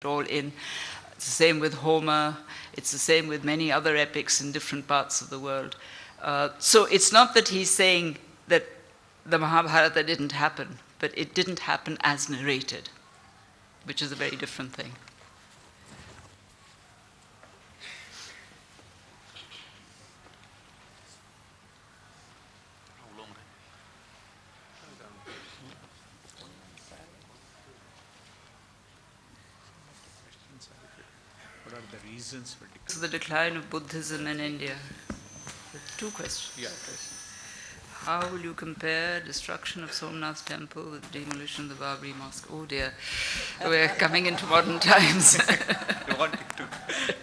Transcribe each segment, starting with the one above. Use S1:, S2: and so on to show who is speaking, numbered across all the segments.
S1: it all in. It's the same with Homer. It's the same with many other epics in different parts of the world. So it's not that he's saying that the Mahabharata didn't happen, but it didn't happen as narrated, which is a very different thing.
S2: What are the reasons for
S1: the decline of Buddhism in India? 2 questions.
S2: Yeah.
S1: How will you compare destruction of Somnath temple with demolition of the Babri mosque? Oh dear, we're coming into modern times.
S2: I wanted to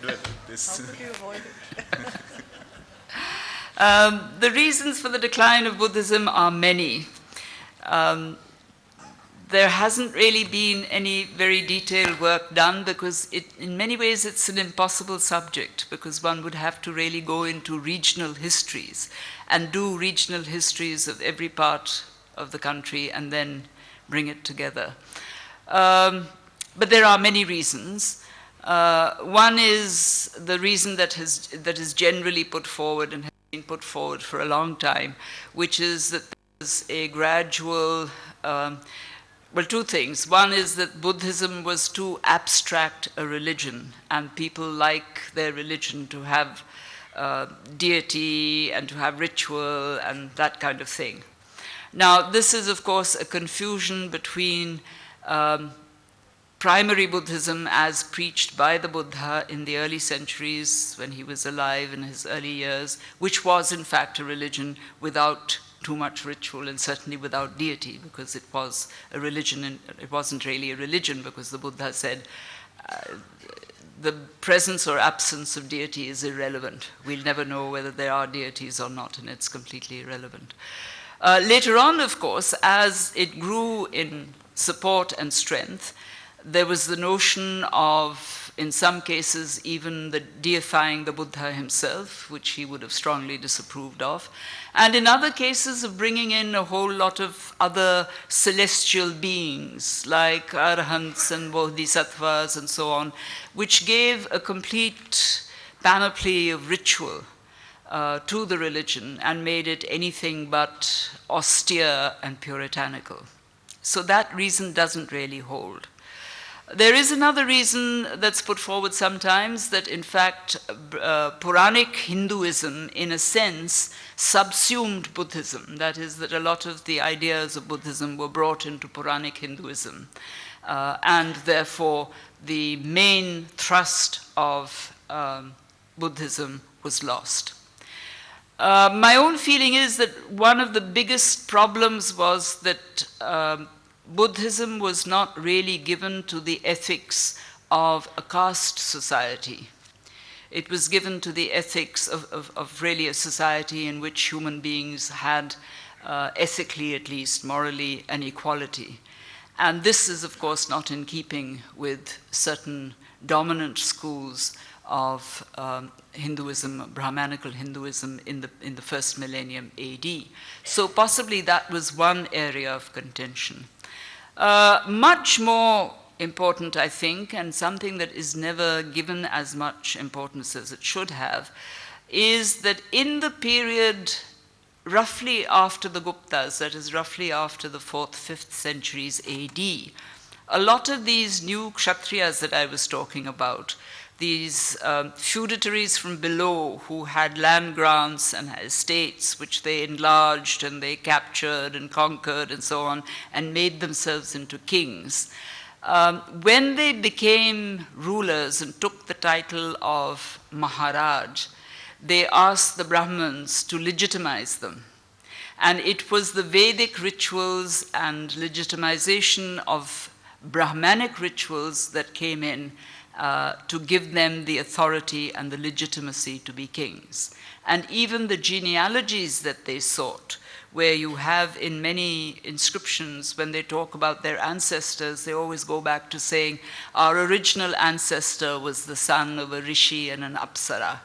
S2: dwell on this.
S3: How could you avoid it?
S1: The reasons for the decline of Buddhism are many. There hasn't really been any very detailed work done because in many ways it's an impossible subject, because one would have to really go into regional histories and do regional histories of every part of the country and then bring it together. But there are many reasons. One is the reason that is generally put forward and has been put forward for a long time, which is that there's a gradual, well, 2 things. One is that Buddhism was too abstract a religion, and people like their religion to have deity and to have ritual and that kind of thing. Now, this is, of course, a confusion between primary Buddhism as preached by the Buddha in the early centuries when he was alive in his early years, which was in fact a religion without too much ritual and certainly without deity, because it was a religion and it wasn't really a religion, because the Buddha said the presence or absence of deity is irrelevant. We'll never know whether there are deities or not, and it's completely irrelevant. Later on, of course, as it grew in support and strength, there was the notion of, in some cases, even the deifying the Buddha himself, which he would have strongly disapproved of, and in other cases of bringing in a whole lot of other celestial beings, like arahants and bodhisattvas and so on, which gave a complete panoply of ritual to the religion and made it anything but austere and puritanical. So that reason doesn't really hold. There is another reason that's put forward sometimes, that in fact Puranic Hinduism, in a sense, subsumed Buddhism. That is, that a lot of the ideas of Buddhism were brought into Puranic Hinduism. And therefore, the main thrust of Buddhism was lost. My own feeling is that one of the biggest problems was that Buddhism was not really given to the ethics of a caste society. It was given to the ethics of really a society in which human beings had, ethically at least, morally, an equality. And this is, of course, not in keeping with certain dominant schools of Hinduism, Brahmanical Hinduism in the first millennium AD. So possibly that was one area of contention. Much more important, I think, and something that is never given as much importance as it should have, is that in the period roughly after the Guptas, that is roughly after the 4th, 5th centuries AD, a lot of these new Kshatriyas that I was talking about, these feudatories from below who had land grants and estates which they enlarged and they captured and conquered and so on and made themselves into kings. When they became rulers and took the title of Maharaj, they asked the Brahmins to legitimize them. And it was the Vedic rituals and legitimization of Brahmanic rituals that came in to give them the authority and the legitimacy to be kings. And even the genealogies that they sought, where you have in many inscriptions, when they talk about their ancestors, they always go back to saying, our original ancestor was the son of a rishi and an apsara.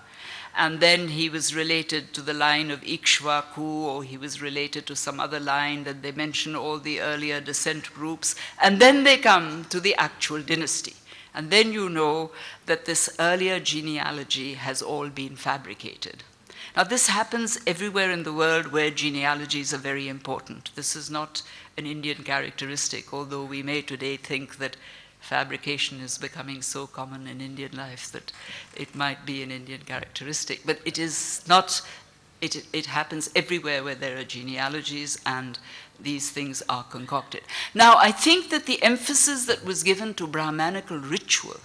S1: And then he was related to the line of Ikshvaku, or he was related to some other line, that they mention all the earlier descent groups. And then they come to the actual dynasty. And then you know that this earlier genealogy has all been fabricated. Now, this happens everywhere in the world where genealogies are very important. This is not an Indian characteristic, although we may today think that fabrication is becoming so common in Indian life that it might be an Indian characteristic. But it is not, it happens everywhere where there are genealogies, and these things are concocted. Now, I think that the emphasis that was given to Brahmanical ritual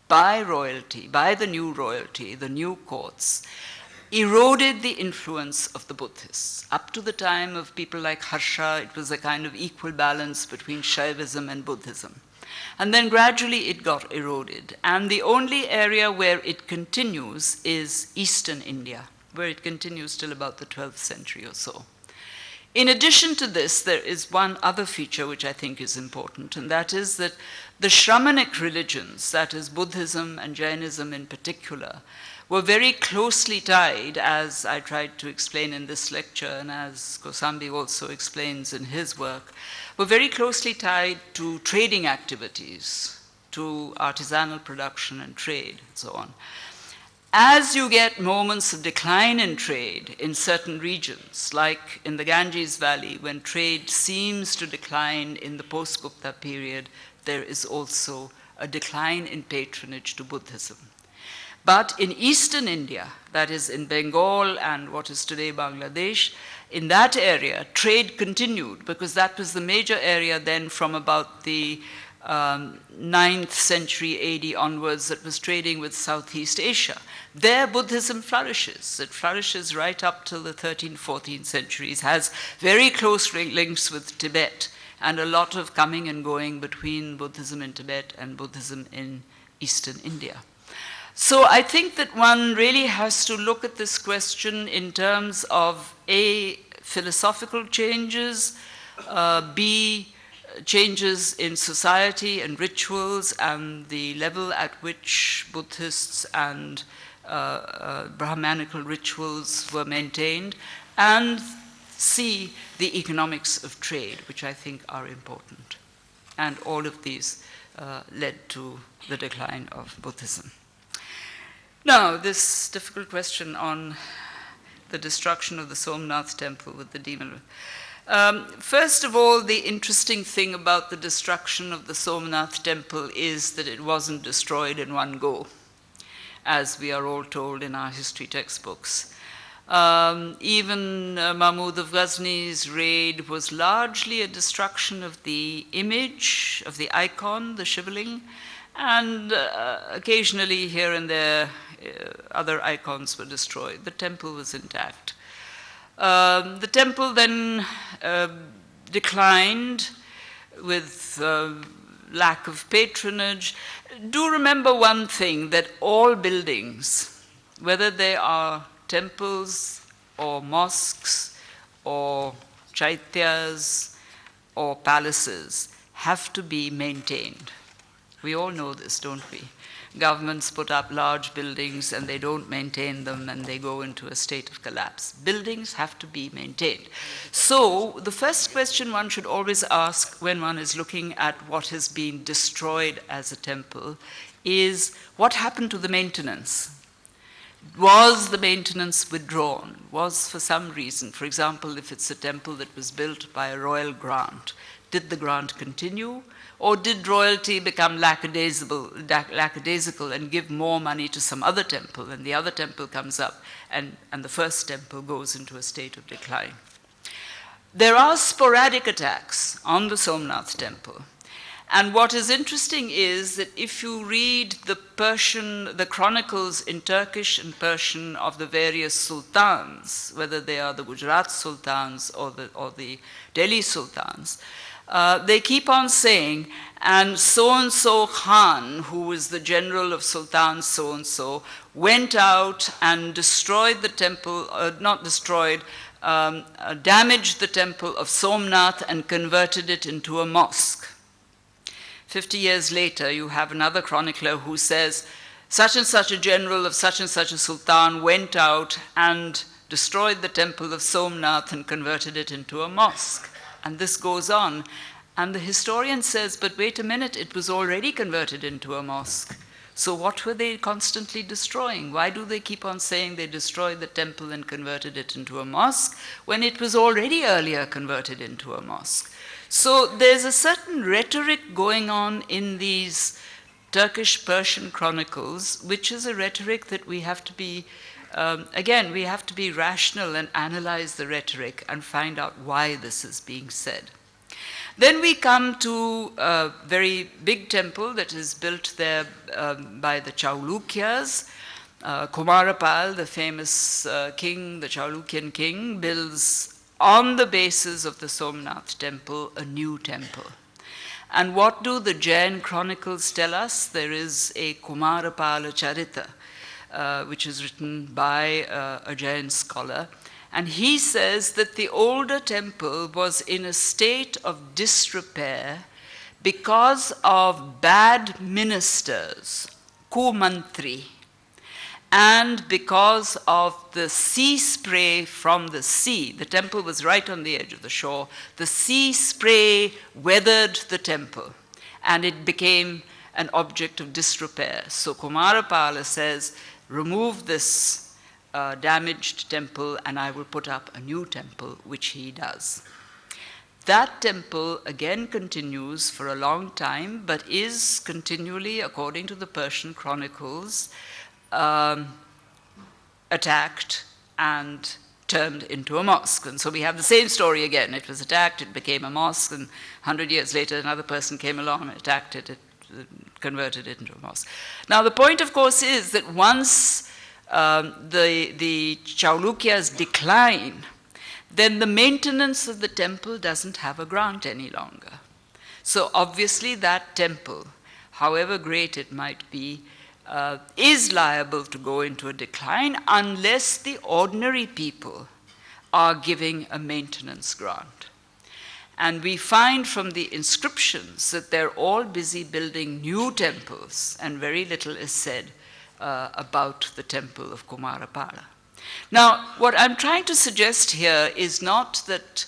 S1: by royalty, by the new royalty, the new courts, eroded the influence of the Buddhists. Up to the time of people like Harsha, it was a kind of equal balance between Shaivism and Buddhism. And then gradually it got eroded. And the only area where it continues is Eastern India, where it continues till about the 12th century or so. In addition to this, there is one other feature which I think is important, and that is that the Shramanic religions, that is Buddhism and Jainism in particular, were very closely tied, as I tried to explain in this lecture, and as Kosambi also explains in his work, were very closely tied to trading activities, to artisanal production and trade, and so on. As you get moments of decline in trade in certain regions, like in the Ganges Valley, when trade seems to decline in the post-Gupta period, there is also a decline in patronage to Buddhism. But in Eastern India, that is in Bengal and what is today Bangladesh, in that area, trade continued, because that was the major area then from about the 9th century AD onwards that was trading with Southeast Asia. There Buddhism flourishes. It flourishes right up till the 13th, 14th centuries, has very close links with Tibet, and a lot of coming and going between Buddhism in Tibet and Buddhism in Eastern India. So I think that one really has to look at this question in terms of A, philosophical changes, B, changes in society and rituals and the level at which Buddhists and Brahmanical rituals were maintained, and C, the economics of trade, which I think are important. And all of these led to the decline of Buddhism. Now, this difficult question on the destruction of the Somnath temple with the demon. First of all, the interesting thing about the destruction of the Somnath temple is that it wasn't destroyed in one go, as we are all told in our history textbooks. Even Mahmud of Ghazni's raid was largely a destruction of the image, of the icon, the Shivaling, and occasionally here and there other icons were destroyed. The temple was intact. The temple then declined with lack of patronage. Do remember one thing, that all buildings, whether they are temples or mosques or chaityas or palaces, have to be maintained. We all know this, don't we? Governments put up large buildings and they don't maintain them and they go into a state of collapse. Buildings have to be maintained. So the first question one should always ask when one is looking at what has been destroyed as a temple is, what happened to the maintenance? Was the maintenance withdrawn? Was for some reason, for example, if it's a temple that was built by a royal grant, did the grant continue? Or did royalty become lackadaisical and give more money to some other temple, and the other temple comes up and the first temple goes into a state of decline? There are sporadic attacks on the Somnath temple. And what is interesting is that if you read the chronicles in Turkish and Persian of the various sultans, whether they are the Gujarat sultans or the Delhi sultans, they keep on saying, and so Khan, who was the general of Sultan so-and-so, went out and destroyed the temple, not destroyed, damaged the temple of Somnath and converted it into a mosque. 50 years later, you have another chronicler who says, such and such a general of such and such a sultan went out and destroyed the temple of Somnath and converted it into a mosque. And this goes on. And the historian says, but wait a minute, it was already converted into a mosque. So what were they constantly destroying? Why do they keep on saying they destroyed the temple and converted it into a mosque when it was already earlier converted into a mosque? So there's a certain rhetoric going on in these Turkish-Persian chronicles, which is a rhetoric that we have to be, again, we have to be rational and analyze the rhetoric and find out why this is being said. Then we come to a very big temple that is built there by the Chaulukyas. Kumarapal, the famous king, the Chalukyan king, builds on the basis of the Somnath temple a new temple. And what do the Jain chronicles tell us? There is a Kumarapala Charita, which is written by a Jain scholar. And he says that the older temple was in a state of disrepair because of bad ministers, kumantri, and because of the sea spray from the sea. The temple was right on the edge of the shore. The sea spray weathered the temple, and it became an object of disrepair. So Kumarapala says, remove this damaged temple, and I will put up a new temple, which he does. That temple again continues for a long time, but is continually, according to the Persian chronicles, attacked and turned into a mosque. And so we have the same story again. It was attacked, it became a mosque, and 100 years later another person came along and attacked it, converted it into a mosque. Now the point, of course, is that once the Chaulukyas decline, then the maintenance of the temple doesn't have a grant any longer. So obviously that temple, however great it might be, is liable to go into a decline unless the ordinary people are giving a maintenance grant. And we find from the inscriptions that they're all busy building new temples, and very little is said about the temple of Kumarapala. Now, what I'm trying to suggest here is not that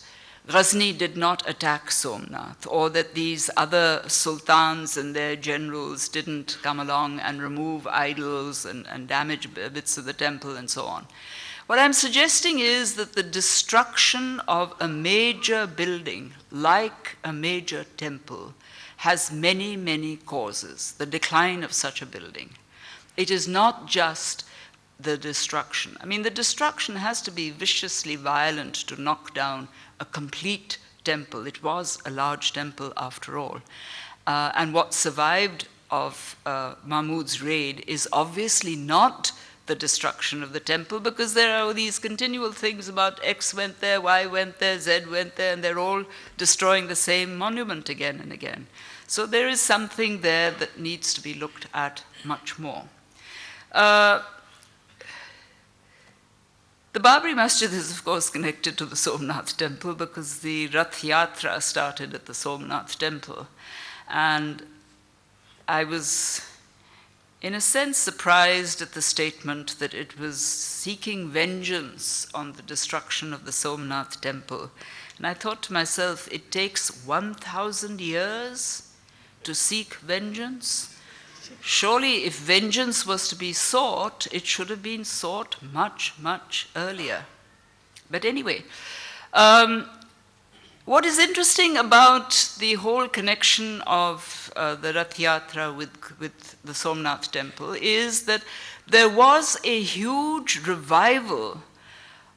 S1: Ghazni did not attack Somnath, or that these other sultans and their generals didn't come along and remove idols and damage bits of the temple and so on. What I'm suggesting is that the destruction of a major building, like a major temple, has many, many causes, the decline of such a building. It is not just the destruction. I mean, the destruction has to be viciously violent to knock down a complete temple. It was a large temple after all. And what survived of Mahmud's raid is obviously not the destruction of the temple, because there are these continual things about X went there, Y went there, Z went there, and they're all destroying the same monument again and again. So there is something there that needs to be looked at much more. The Babri Masjid is, of course, connected to the Somnath temple because the Rath Yatra started at the Somnath temple. And I was, in a sense, surprised at the statement that it was seeking vengeance on the destruction of the Somnath temple. And I thought to myself, it takes 1,000 years to seek vengeance? Surely, if vengeance was to be sought, it should have been sought much, much earlier. But anyway, what is interesting about the whole connection of the Rath Yatra with the Somnath temple is that there was a huge revival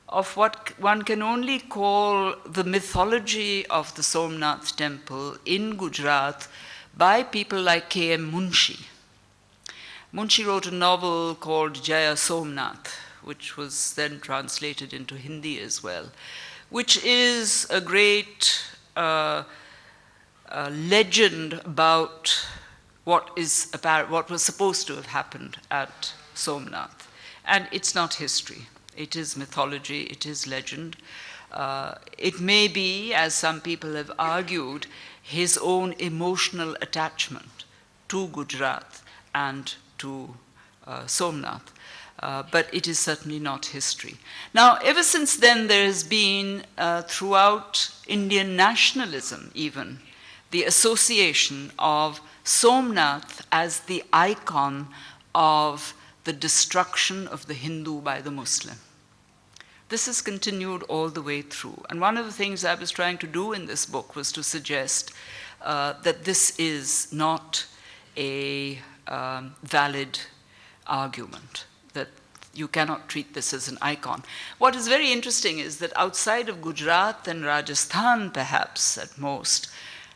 S1: of what one can only call the mythology of the Somnath temple in Gujarat by people like K.M. Munshi. Munshi wrote a novel called Jaya Somnath, which was then translated into Hindi as well, which is a great legend about what was supposed to have happened at Somnath. And it's not history. It is mythology, it is legend. It may be, as some people have argued, his own emotional attachment to Gujarat and to Somnath. But it is certainly not history. Now, ever since then, there has been, throughout Indian nationalism even, the association of Somnath as the icon of the destruction of the Hindu by the Muslim. This has continued all the way through. And one of the things I was trying to do in this book was to suggest that this is not a valid argument, that you cannot treat this as an icon. What is very interesting is that outside of Gujarat and Rajasthan, perhaps at most,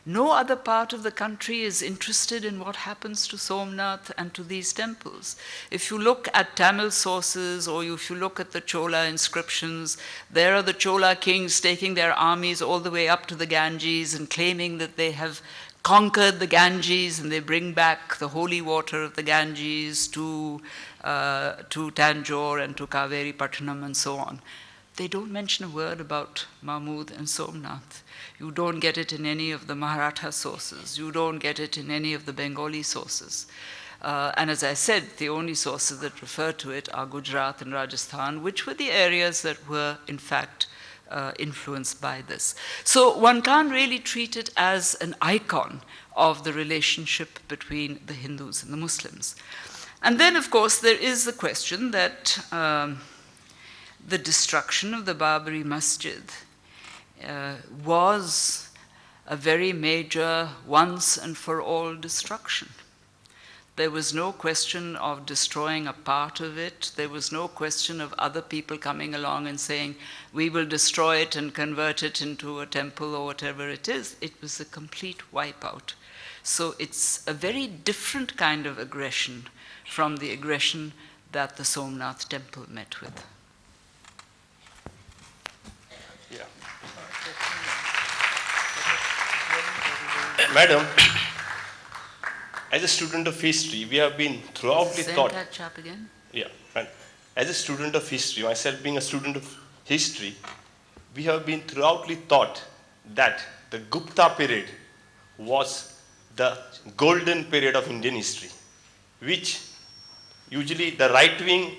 S1: no other part of the country is interested in what happens to Somnath and to these temples. If you look at Tamil sources or if you look at the Chola inscriptions, there are the Chola kings taking their armies all the way up to the Ganges and claiming that they have conquered the Ganges, and they bring back the holy water of the Ganges to Tanjore and to Kaveri Pattanam and so on. They don't mention a word about Mahmud and Somnath. You don't get it in any of the Maratha sources. You don't get it in any of the Bengali sources. And as I said, the only sources that refer to it are Gujarat and Rajasthan, which were the areas that were, in fact, influenced by this. So one can't really treat it as an icon of the relationship between the Hindus and the Muslims. And then, of course, there is the question that the destruction of the Babri Masjid was a very major once and for all destruction. There was no question of destroying a part of it. There was no question of other people coming along and saying, we will destroy it and convert it into a temple or whatever it is. It was a complete wipeout. So it's a very different kind of aggression from the aggression that the Somnath temple met with.
S3: Yeah. Madam, as a student of history, we have been throughoutly taught.
S1: That chap again?
S3: Yeah. And as a student of history, myself being a student of history, we have been throughoutly taught that the Gupta period was the golden period of Indian history, which usually the right-wing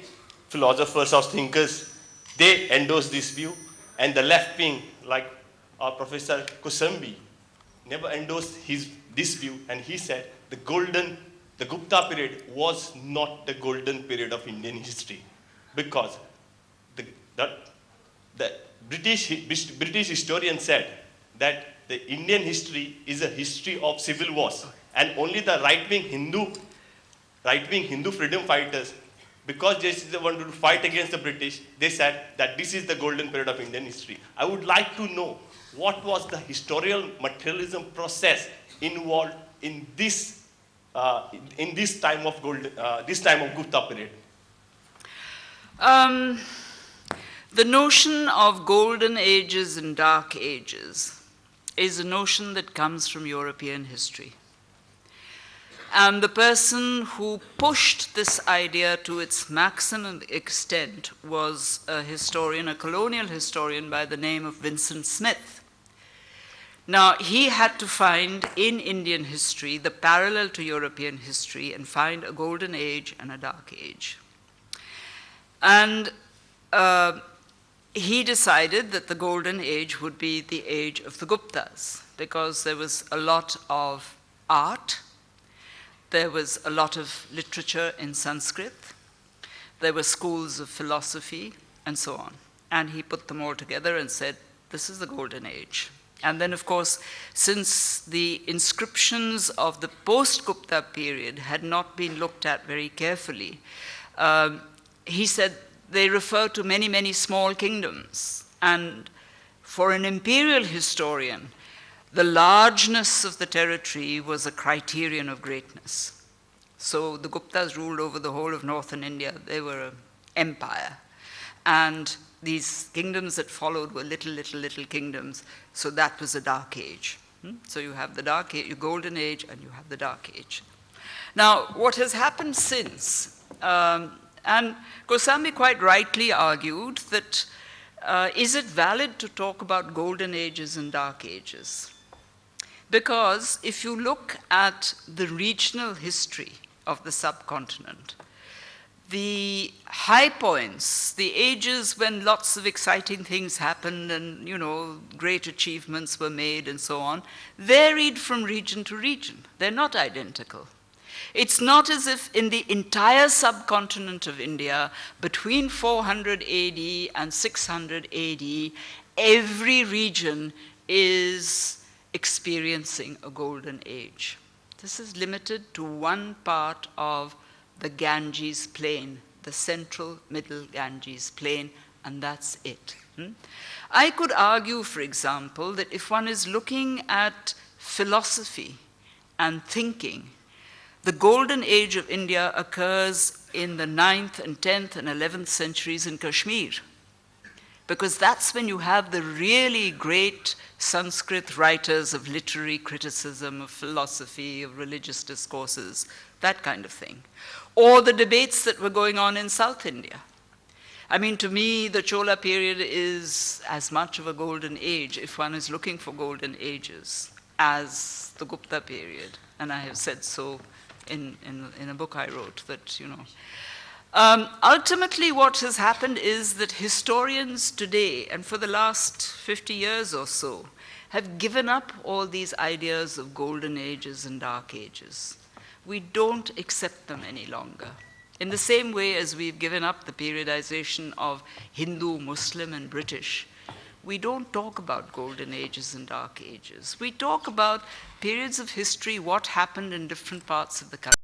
S3: philosophers or thinkers, they endorse this view, and the left-wing, like our Professor Kosambi, never endorsed this view, and he said the Gupta period was not the golden period of Indian history, because the British historian said that the Indian history is a history of civil wars, and only the right-wing Hindu freedom fighters, because they wanted to fight against the British, they said that this is the golden period of Indian history. I would like to know what was the historical materialism process involved in this time of Gupta period.
S1: The notion of golden ages and dark ages is a notion that comes from European history. And the person who pushed this idea to its maximum extent was a historian, a colonial historian by the name of Vincent Smith. Now, he had to find in Indian history the parallel to European history and find a golden age and a dark age. And he decided that the golden age would be the age of the Guptas, because there was a lot of art, there was a lot of literature in Sanskrit, there were schools of philosophy, and so on. And he put them all together and said, this is the golden age. And then, of course, since the inscriptions of the post-Gupta period had not been looked at very carefully, he said they refer to many, many small kingdoms. And for an imperial historian, the largeness of the territory was a criterion of greatness. So the Guptas ruled over the whole of northern India. They were an empire. And these kingdoms that followed were little kingdoms. So that was a dark age. So you have the dark age, your golden age, and you have the dark age. Now, what has happened since, and Kosambi quite rightly argued that is it valid to talk about golden ages and dark ages? Because if you look at the regional history of the subcontinent, the high points, the ages when lots of exciting things happened and, you know, great achievements were made and so on, varied from region to region. They're not identical. It's not as if in the entire subcontinent of India, between 400 AD and 600 AD, every region is experiencing a golden age. This is limited to one part of the Ganges plain, the central middle Ganges plain, and that's it. I could argue, for example, that if one is looking at philosophy and thinking, the golden age of India occurs in the 9th and 10th and 11th centuries in Kashmir, because that's when you have the really great Sanskrit writers of literary criticism, of philosophy, of religious discourses, that kind of thing. Or the debates that were going on in South India. I mean, to me, the Chola period is as much of a golden age, if one is looking for golden ages, as the Gupta period. And I have said so in a book I wrote that, you know. Ultimately, what has happened is that historians today, and for the last 50 years or so, have given up all these ideas of golden ages and dark ages. We don't accept them any longer. In the same way as we've given up the periodization of Hindu, Muslim, and British, we don't talk about golden ages and dark ages. We talk about periods of history, what happened in different parts of the country.